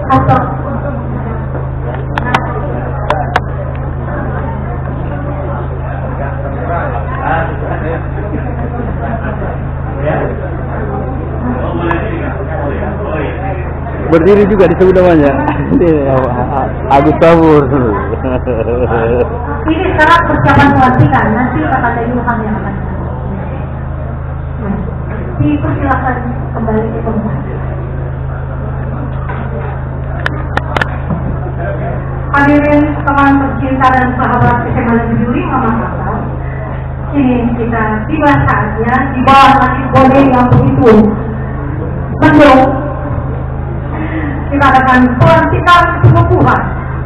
atau berdiri juga disebut namanya. Agus Tabur. Ini sekarang persiapan pelantikan, nanti akan ada Ilham yang akan. Dipersilakan kembali ke tempat. Hadirin teman tercinta dan sahabat SMA Negeri 5 Makassar, ini kita tiba saatnya di bawah nasib bodeh yang begitu mendung. Kita akan pelantikan pengukuhan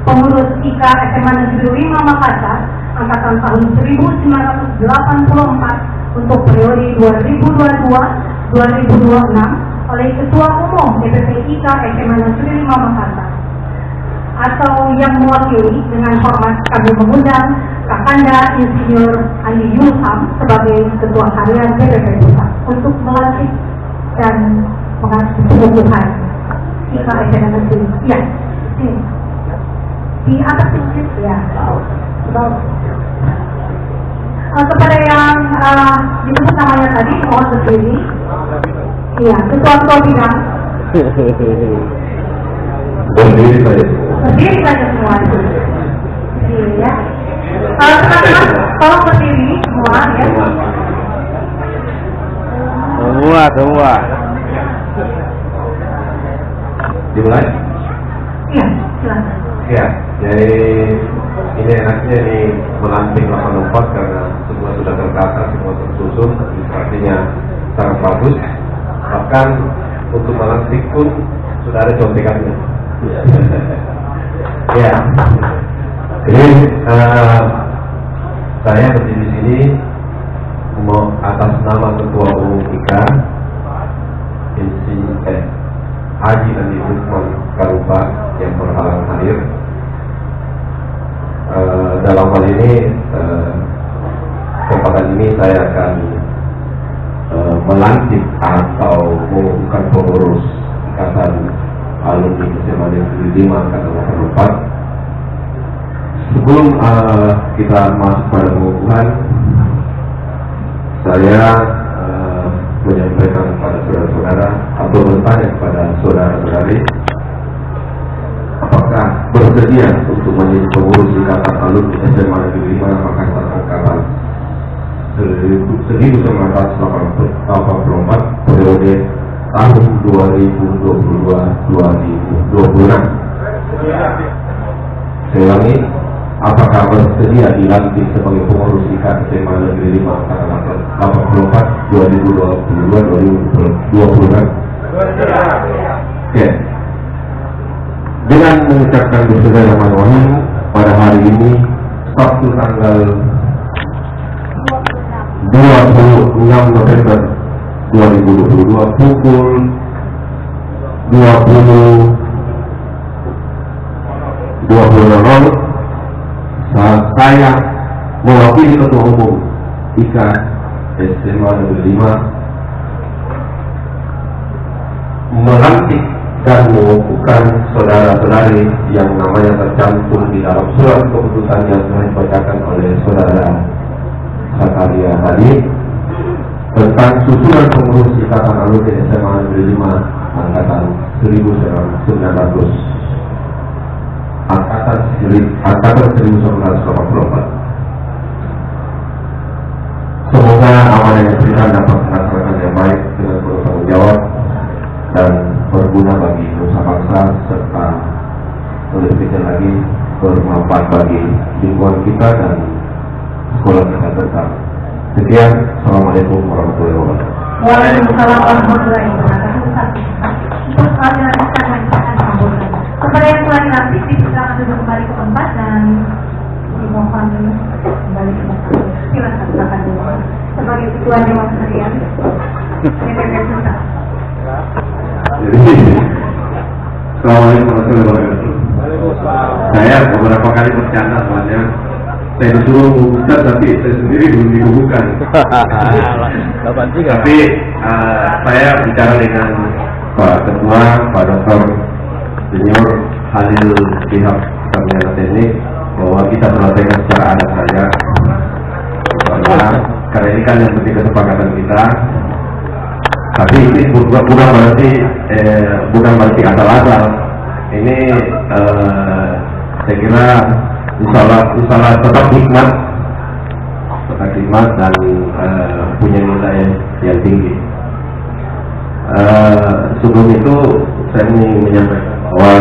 pengurus IK SMA Negeri 5 Makassar angkatan tahun 1984 untuk periode 2022-2026 oleh Ketua Umum DPP IK SMA Negeri 5 Makassar. Atau yang mewakili, dengan hormat kami mengundang Kakanda Insinyur Andi Yulham sebagai Ketua Harian DPP Pusat untuk melantik dan mengasih pengukuhan IK SMA Negeri. Ya, sini. Di atas sedikit ya. Kepada yang disebut namanya tadi, mohon berdiri. Iya, ketua bidang. Berdiri saja. Berdiri saja semua. Berdiri ya. Teman-teman, tolong berdiri semua ya. Semua. Dimulai? Iya, silakan. Ya, jadi ini enaknya nih melantik 84 karena semua sudah tertata, semua tersusun, administrasinya sangat bagus. Bahkan untuk melantik pun sudah ada contekannya. Ya, jadi saya berdiri di sini mau atas nama Ketua Umum IK Haji Andi Usman Karupa yang berhalangan hadir. Dalam hal ini kesempatan ini saya akan melantik atau mengumumkan pengurus Ikatan Alumni SMA Negeri 5 Angkatan 84. Sebelum kita masuk pada pengukuhan, saya menyampaikan kepada saudara-saudara atau bertanya kepada saudara-saudari, apakah bersedia untuk menjadi pengurus Ikatan Alumni SMA Negeri 5 Makassar Angkatan 1984 periode tahun 2022-2026. Saya ulangi, apakah bersedia dilantik sebagai pengurus IKAN SMA Negeri 5 Angkatan 84 2022-2026? Oke. Dengan mengucapkan bismillahirrahmanirrahim, pada hari ini Sabtu tanggal 26 November 2022 pukul 20.00 saya mewakili Ketua Umum IK SMA Negeri 5 melantik dan mengukuhkan saudara-saudari yang namanya tercantum di dalam surat keputusan yang telah dibacakan oleh saudara Zakaria tadi tentang susunan pengurus Ikatan Alumni SMA Negeri 5 Angkatan 1984. Semoga amanah yang diberikan dapat melaksanakan yang baik dengan bertanggung jawab dan berguna bagi nusa bangsa serta lebih kecil lagi bermanfaat bagi lingkungan kita dan sekolah kita tetap. Sekian, Assalamualaikum warahmatullahi wabarakatuh. Waalaikumsalam warahmatullahi wabarakatuh. Untuk pelajaran kepada yang telah dilantik, silakan duduk kembali ke tempat dan dimohon kembali ke tempat. Silakan dulu sebagai ketua dewan harian DPP Pusat. Assalamualaikum warahmatullahi wabarakatuh. Saya beberapa kali bercanda soalnya saya disuruh membuka tapi saya sendiri belum dibukukan. Tapi saya bicara dengan Pak Ketua, Pak Dr. Senior pihak Sarjana Teknik bahwa kita selesaikan secara adat saja. Karena ini kan yang penting kesepakatan kita. Tapi ini bukan berarti asal-asal. Ini saya kira usaha tetap hikmat dan punya nilai yang tinggi. Sebelum itu saya ingin menyampaikan bahwa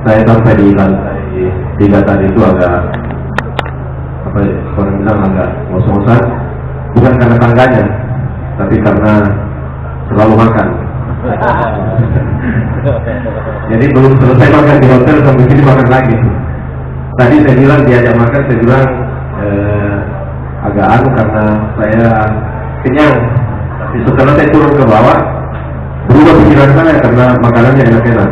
saya sampai di lantai 3 tadi itu agak orang bilang agak ngos-ngosan, bukan karena tangganya, tapi karena selalu makan. Jadi belum selesai makan di hotel sampai sini makan lagi. Tadi saya bilang diajak makan, saya bilang agak anu karena saya kenyang. Tapi setelah saya turun ke bawah, berubah pikiran saya karena makanannya enak-enak.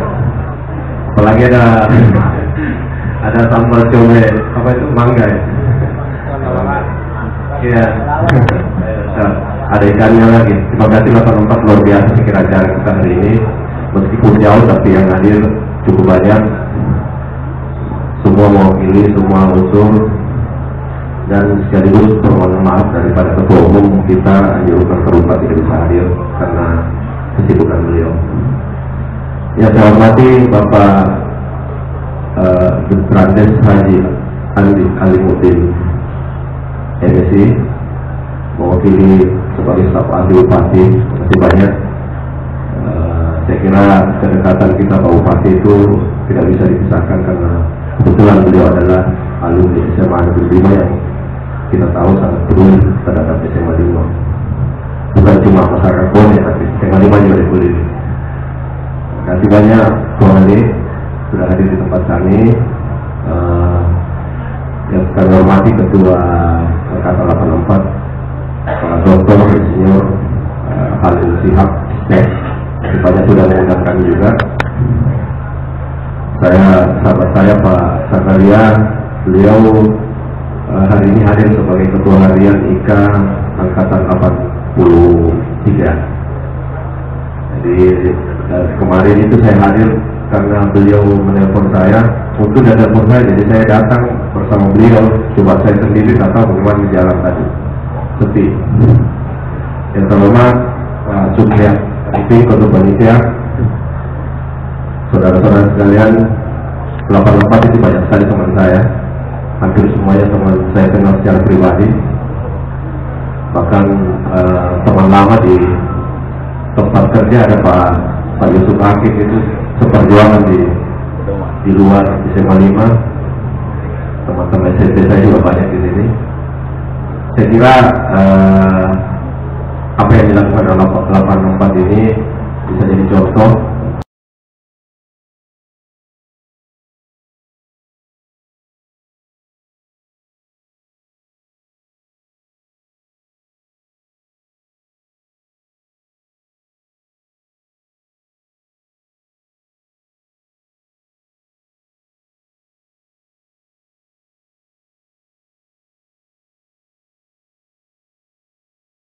Apalagi ada sambal cole, apa itu, mangga ya? Iya. Ada ikannya lagi. Terima kasih 84, luar biasa sekira acara kita hari ini. Meskipun jauh tapi yang hadir cukup banyak. Semua mewakili semua unsur. Dan sekaligus permohonan maaf daripada ketua umum kita Anjurukan Terlupa tidak bisa hadir karena kesibukan beliau. Ya, saya hormati Bapak Dr. Haji Andi Alimuddin MSI, mewakili sebagai staf ahli Bupati. Terima kasih banyak. Saya kira kedekatan kita Pak Bupati itu tidak bisa dipisahkan karena kebetulan beliau adalah alumni SMA Negeri 5 yang kita tahu sangat peduli terhadap SMA 5. Bukan cuma masyarakat Bone, tapi SMA 5 juga peduli. Terima kasih banyak Tuan Ali sudah hadir di tempat kami. Yang kami hormati Ketua Angkatan 84 Pak Dr. Insinyur Khalil Shihab, banyak sudah mengundang kami juga. Sahabat saya Pak Sakaria, beliau hari ini hadir sebagai Ketua Harian IKA Angkatan 83. Jadi kemarin itu saya hadir karena beliau menelpon saya, untuk dia telepon saya, jadi saya datang bersama beliau. Coba saya sendiri tak tahu bagaimana di jalan tadi, sepi. Yang terhormat Pak Sukya Arifin, Ketua Panitia, saudara-saudara sekalian, 84 itu banyak sekali teman saya, hampir semuanya teman saya kenal secara pribadi, bahkan teman lama di tempat kerja ada Pak Yusuf Akif, itu seperjuangan di luar SMA 5. Teman-teman SMP saya juga banyak di sini. Saya kira apa yang dilakukan oleh 84 ini bisa jadi contoh